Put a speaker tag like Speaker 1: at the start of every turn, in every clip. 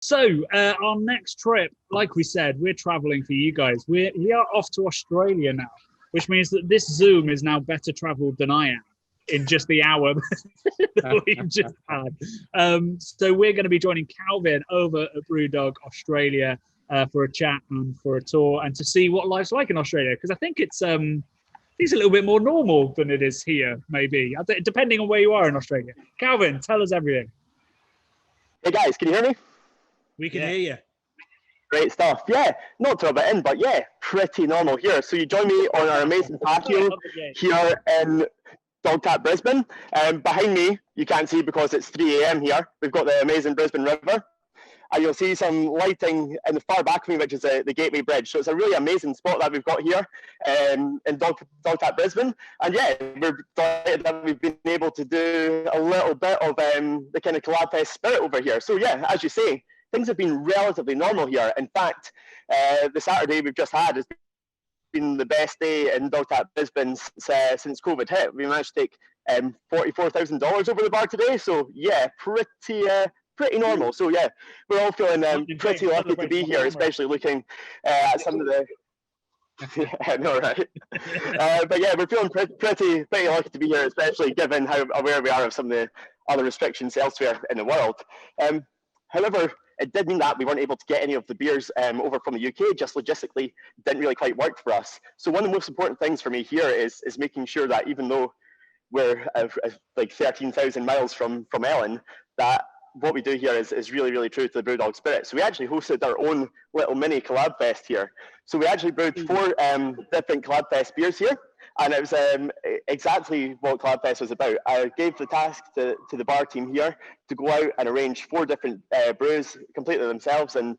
Speaker 1: So our next trip, like we said, we're traveling for you guys. We are off to Australia now, which means that this Zoom is now better traveled than I am in just the hour that we've just had. So we're going to be joining Calvin over at BrewDog Australia for a chat and for a tour and to see what life's like in Australia, because I think it's a little bit more normal than it is here, maybe, depending on where you are in Australia. Calvin, tell us everything.
Speaker 2: Hey guys, can you hear me?
Speaker 3: We can hear you.
Speaker 2: Great stuff. Yeah, not to rub it in, but yeah, pretty normal here. So you join me on our amazing patio here in Dog Tap Brisbane. Behind me, you can't see because it's 3 a.m. here. We've got the amazing Brisbane River. And you'll see some lighting in the far back of me, which is the Gateway Bridge. So it's a really amazing spot that we've got here in Dog Tap Brisbane. And yeah, we're delighted that we've been able to do a little bit of the kind of CollabFest spirit over here. So yeah, as you say, things have been relatively normal here. In fact, the Saturday we've just had has been the best day in Dog Tap Brisbane since COVID hit. We managed to take $44,000 over the bar today. So yeah, pretty normal. So yeah, we're all feeling pretty lucky to be here, especially looking at some of the yeah, no, right. But yeah, we're feeling pretty lucky to be here, especially given how aware we are of some of the other restrictions elsewhere in the world. However, it did mean that we weren't able to get any of the beers over from the UK. Just logistically didn't really quite work for us. So one of the most important things for me here is making sure that even though we're like 13,000 miles from Ellen, that what we do here is really, really true to the BrewDog spirit. So we actually hosted our own little mini CollabFest here. So we actually brewed 4 different CollabFest beers here. And it was exactly what CollabFest was about. I gave the task to the bar team here to go out and arrange 4 different brews completely themselves. And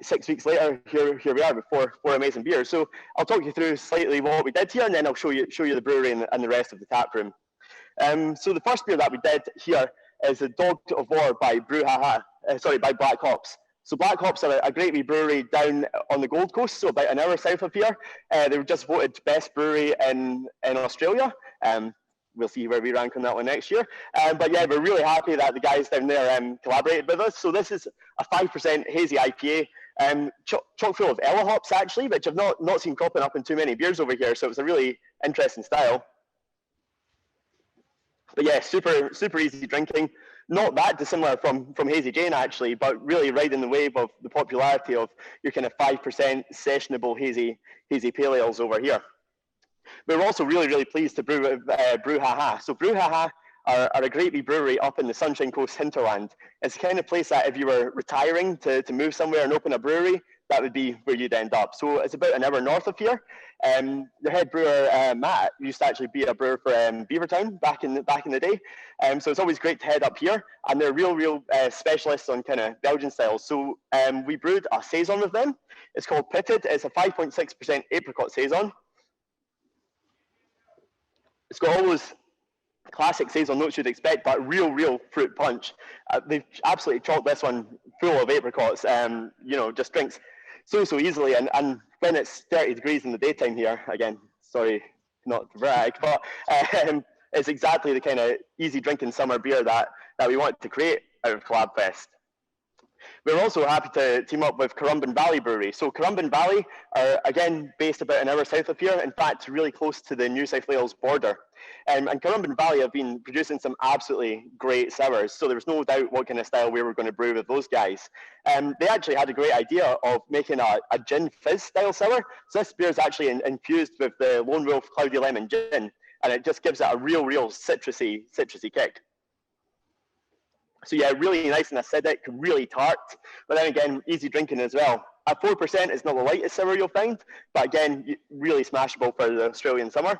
Speaker 2: 6 weeks later, here we are with 4 amazing beers. So I'll talk you through slightly what we did here, and then I'll show you the brewery and the rest of the tap room. So the first beer that we did here is the Dog of War by by Black Hops. So Black Hops are a great wee brewery down on the Gold Coast, so about an hour south of here. They were just voted best brewery in Australia. We'll see where we rank on that one next year. But yeah, we're really happy that the guys down there collaborated with us. So this is a 5% hazy IPA, chock full of Ella hops actually, which I've not seen cropping up in too many beers over here. So it's a really interesting style. But yeah, super easy drinking. Not that dissimilar from Hazy Jane actually, but really riding the wave of the popularity of your kind of 5% sessionable hazy pale ales over here. We were also really pleased to brew with Brew So Brew are a great wee brewery up in the Sunshine Coast hinterland. It's the kind of place that if you were retiring to move somewhere and open a brewery, that would be where you'd end up. So it's about an hour north of here. The head brewer, Matt, used to actually be a brewer for Beavertown back in the day. So it's always great to head up here. And they're real specialists on kind of Belgian styles. So we brewed a Saison with them. It's called Pitted. It's a 5.6% apricot Saison. It's got all those classic Saison notes you'd expect, but real fruit punch. They've absolutely chalked this one full of apricots. Just drinks so easily. And when it's 30 degrees in the daytime here, again, sorry not to brag, but it's exactly the kind of easy drinking summer beer that we want to create out of CollabFest. We're also happy to team up with Corumbin Valley Brewery. So Corumbin Valley are, again, based about an hour south of here. In fact, really close to the New South Wales border. And Corumbin Valley have been producing some absolutely great sours. So there was no doubt what kind of style we were going to brew with those guys. They actually had a great idea of making a gin fizz style sour. So this beer is actually infused with the Lone Wolf Cloudy Lemon Gin. And it just gives it a real citrusy kick. So yeah, really nice and acidic, really tart, but then again, easy drinking as well. At 4%, it's not the lightest sour you'll find, but again, really smashable for the Australian summer.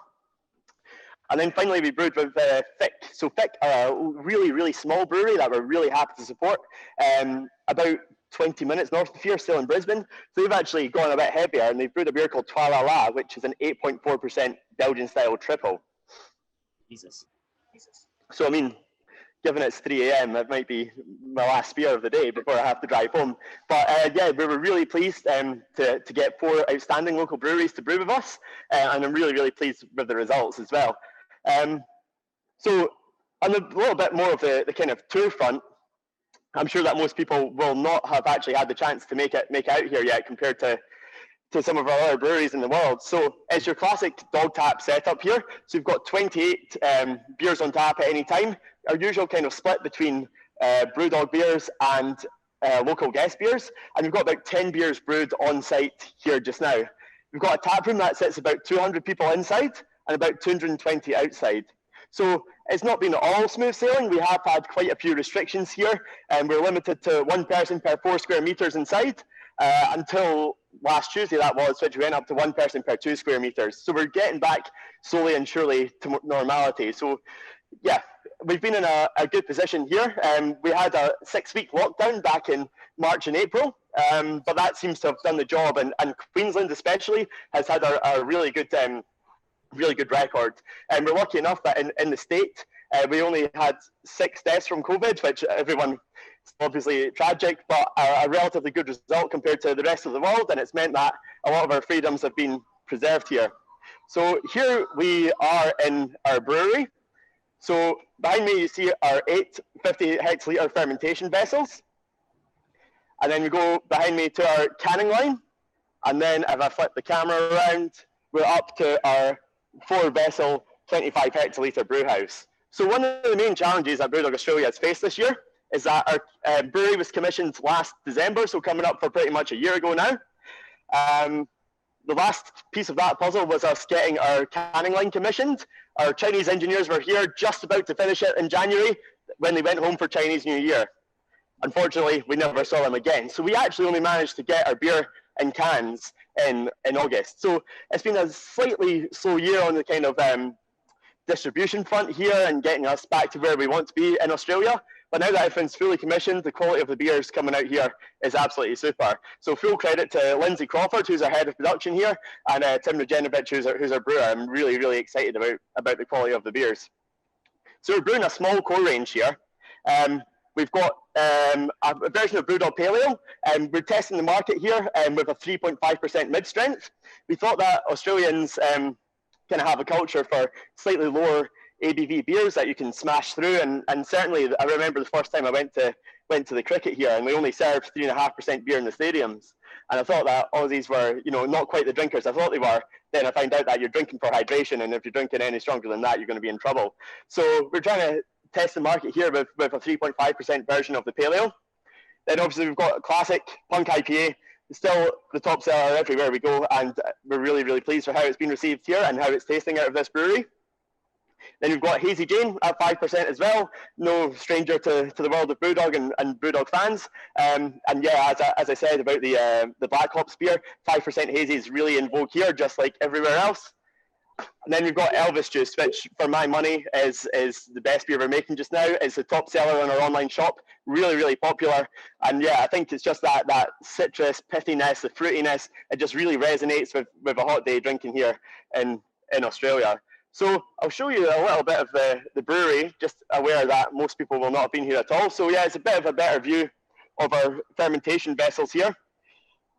Speaker 2: And then finally, we brewed with Fick. So Fick are a really small brewery that we're really happy to support. About 20 minutes north of here, still in Brisbane. So they've actually gone a bit heavier, and they've brewed a beer called Trois La La, which is an 8.4% Belgian-style triple.
Speaker 3: Jesus.
Speaker 2: So I mean, given it's 3 a.m., it might be my last beer of the day before I have to drive home. But yeah, we were really pleased to get 4 outstanding local breweries to brew with us, and I'm really pleased with the results as well. So on a little bit more of the kind of tour front, I'm sure that most people will not have actually had the chance to make out here yet compared to some of our other breweries in the world. So it's your classic dog tap setup here. So we've got 28 beers on tap at any time. Our usual kind of split between BrewDog beers and local guest beers. And we've got about 10 beers brewed on site here just now. We've got a tap room that sits about 200 people inside and about 220 outside. So it's not been all smooth sailing. We have had quite a few restrictions here, and we're limited to one person per 4 square meters inside until last Tuesday, that was, which went up to one person per 2 square meters. So we're getting back slowly and surely to normality. So yeah, we've been in a good position here. We had a 6-week lockdown back in March and April, but that seems to have done the job. And Queensland especially has had a really good record. And we're lucky enough that in the state, we only had 6 deaths from COVID, which everyone, obviously tragic, but a relatively good result compared to the rest of the world. And it's meant that a lot of our freedoms have been preserved here. So here we are in our brewery. So behind me, you see our 850 hectoliter fermentation vessels. And then we go behind me to our canning line. And then if I flip the camera around, we're up to our 4-vessel 25 hectoliter brew house. So one of the main challenges that BrewDog Australia has faced this year is that our brewery was commissioned last December, so coming up for pretty much a year ago now. The last piece of that puzzle was us getting our canning line commissioned. Our Chinese engineers were here just about to finish it in January when they went home for Chinese New Year. Unfortunately, we never saw them again. So we actually only managed to get our beer in cans in August. So it's been a slightly slow year on the kind of distribution front here and getting us back to where we want to be in Australia. But now that everything's fully commissioned, the quality of the beers coming out here is absolutely super. So full credit to Lindsay Crawford, who's our head of production here, and Tim Regenovich, who's our brewer. I'm really, really excited about the quality of the beers. So we're brewing a small core range here. We've got a version of BrewDog Pale Ale, and we're testing the market here with a 3.5% mid-strength. We thought that Australians kind of have a culture for slightly lower ABV beers that you can smash through, and certainly I remember the first time I went to the cricket here, and we only served 3.5% beer in the stadiums, and I thought that Aussies were, not quite the drinkers I thought they were. Then I found out that you're drinking for hydration, and if you're drinking any stronger than that, you're going to be in trouble. So we're trying to test the market here with a 3.5% version of the Pale Ale. Then obviously we've got a classic Punk IPA. It's still the top seller everywhere we go, and we're really, really pleased with how it's been received here and how it's tasting out of this brewery. Then we've got Hazy Jane at 5% as well. No stranger to the world of BrewDog and BrewDog fans. And yeah, as I said about the Black Hops beer, 5% Hazy is really in vogue here, just like everywhere else. And then we've got Elvis Juice, which for my money is the best beer we're making just now. It's the top seller on our online shop, really, really popular. And yeah, I think it's just that citrus pithiness, the fruitiness, it just really resonates with a hot day drinking here in Australia. So I'll show you a little bit of the brewery, just aware that most people will not have been here at all. So yeah, it's a bit of a better view of our fermentation vessels here,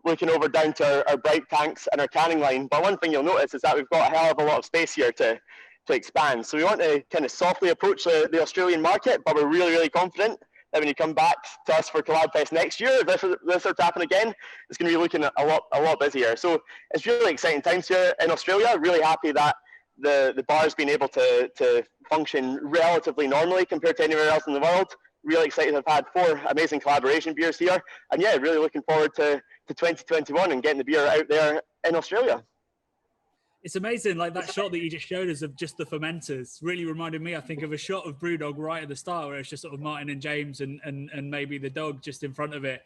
Speaker 2: looking over down to our bright tanks and our canning line. But one thing you'll notice is that we've got a hell of a lot of space here to expand. So we want to kind of softly approach the Australian market, but we're really, really confident that when you come back to us for CollabFest next year, if this starts happening again, it's going to be looking a lot busier. So it's really exciting times here in Australia. Really happy that the bar's been able to function relatively normally compared to anywhere else in the world. Really excited to have had 4 amazing collaboration beers here. And yeah, really looking forward to 2021 and getting the beer out there in Australia.
Speaker 1: It's amazing, like that shot that you just showed us of just the fermenters really reminded me, I think, of a shot of BrewDog right at the start where it's just sort of Martin and James and maybe the dog just in front of it.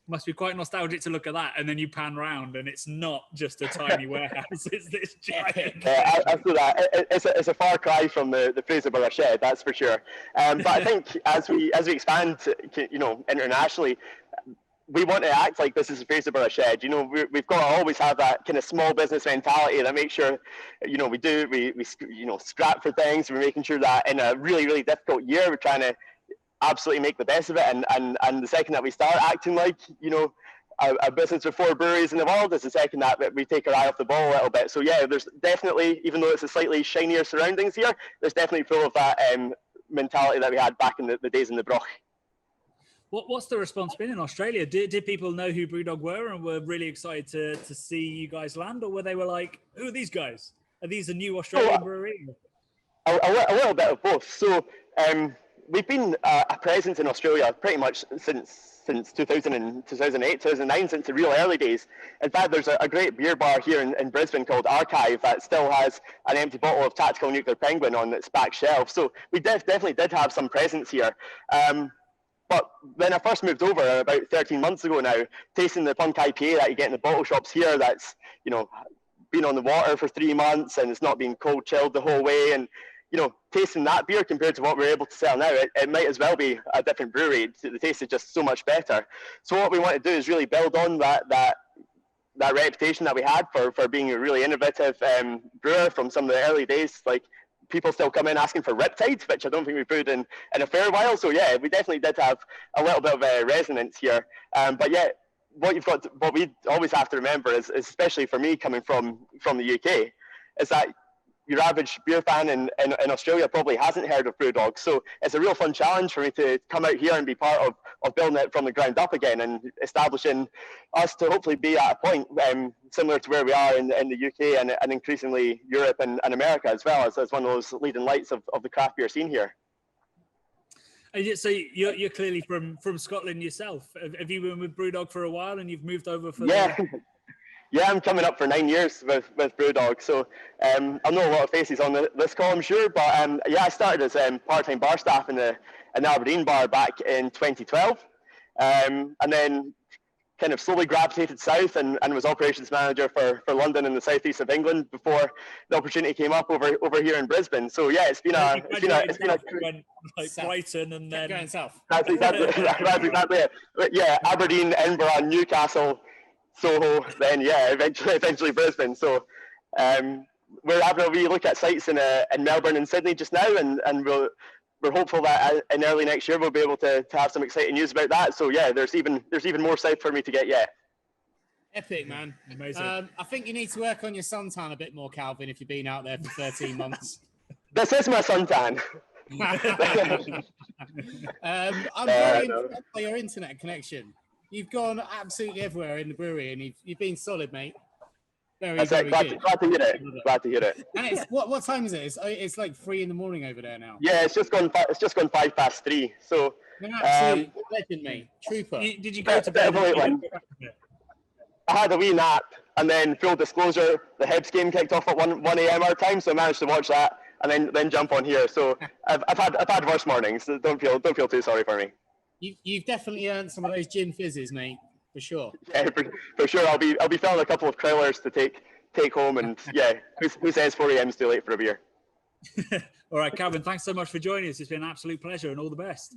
Speaker 1: Must be quite nostalgic to look at that, and then you pan round and it's not just a tiny warehouse, it's this giant.
Speaker 2: Yeah, after that, it's a far cry from the Fraserburgh shed, that's for sure. But I think as we expand, internationally, we want to act like this is a Fraserburgh shed. We've got to always have that kind of small business mentality that makes sure, we scrap for things. We're making sure that in a really, really difficult year, we're trying to absolutely make the best of it. And the second that we start acting like, a business with 4 breweries in the world is the second that we take our eye off the ball a little bit. So yeah, there's definitely, even though it's a slightly shinier surroundings here, there's definitely full of that mentality that we had back in the days in the Broch.
Speaker 1: What's the response been in Australia? Did people know who BrewDog were and were really excited to see you guys land, or were they like, who are these guys? Are these a new Australian brewery?
Speaker 2: A little bit of both. So we've been a presence in Australia pretty much since 2008, 2009, since the real early days. In fact, there's a great beer bar here in Brisbane called Archive that still has an empty bottle of Tactical Nuclear Penguin on its back shelf. So we definitely did have some presence here. But when I first moved over about 13 months ago now, tasting the Punk IPA that you get in the bottle shops here, that's, you know, been on the water for 3 months and it's not been cold chilled the whole way, and you know, tasting that beer compared to what we're able to sell now, it might as well be a different brewery. The taste is just so much better. So what we want to do is really build on that reputation that we had for being a really innovative brewer from some of the early days. Like, people still come in asking for Riptide, which I don't think we've brewed in a fair while. So yeah, we definitely did have a little bit of a resonance here. But yeah, what we always have to remember is, especially for me coming from the UK, is that your average beer fan in Australia probably hasn't heard of BrewDog. So it's a real fun challenge for me to come out here and be part of building it from the ground up again and establishing us to hopefully be at a point similar to where we are in the UK and increasingly Europe and America as well, as one of those leading lights of the craft beer scene here.
Speaker 1: So you're clearly from Scotland yourself. Have you been with BrewDog for a while and you've moved over for
Speaker 2: Yeah, I'm coming up for 9 years with BrewDog, so I'll know a lot of faces on this call, I'm sure. But yeah, I started as part-time bar staff in the Aberdeen bar back in 2012, and then kind of slowly gravitated south and was operations manager for London and the southeast of England before the opportunity came up over here in Brisbane. So yeah, it's been a
Speaker 1: went like Brighton and then
Speaker 3: going south.
Speaker 2: That's exactly it. Yeah, Aberdeen, Edinburgh, Newcastle, Soho, then yeah, eventually Brisbane. So we're having a wee look at sites in Melbourne and Sydney just now, and we're hopeful that in early next year we'll be able to have some exciting news about that. So yeah, there's even more south for me to get. Yeah.
Speaker 3: Epic, man.
Speaker 1: Amazing.
Speaker 3: I think you need to work on your suntan a bit more, Calvin, if you've been out there for 13 months.
Speaker 2: This is my suntan.
Speaker 3: I'm very impressed by your internet connection. You've gone absolutely everywhere in the brewery, and you've been solid, mate. Very
Speaker 2: glad to hear it. Glad to hear it.
Speaker 3: And it's what time is it? It's like 3 in the morning over there now.
Speaker 2: Yeah, it's just gone 3:05. So
Speaker 3: you're an absolute legend, mate. Trooper.
Speaker 1: Did you go to bed?
Speaker 2: I had a wee nap, and then full disclosure, the Hibs game kicked off at 1 a.m. our time, so I managed to watch that and then jump on here. So I've had worse mornings. So don't feel too sorry for me.
Speaker 3: You've definitely earned some of those gin fizzes, mate, for sure.
Speaker 2: Yeah, for sure. I'll be filling a couple of Krellers to take home, and yeah, who says 4 a.m. is too late for a beer?
Speaker 1: All right, Calvin, thanks so much for joining us. It's been an absolute pleasure, and all the best.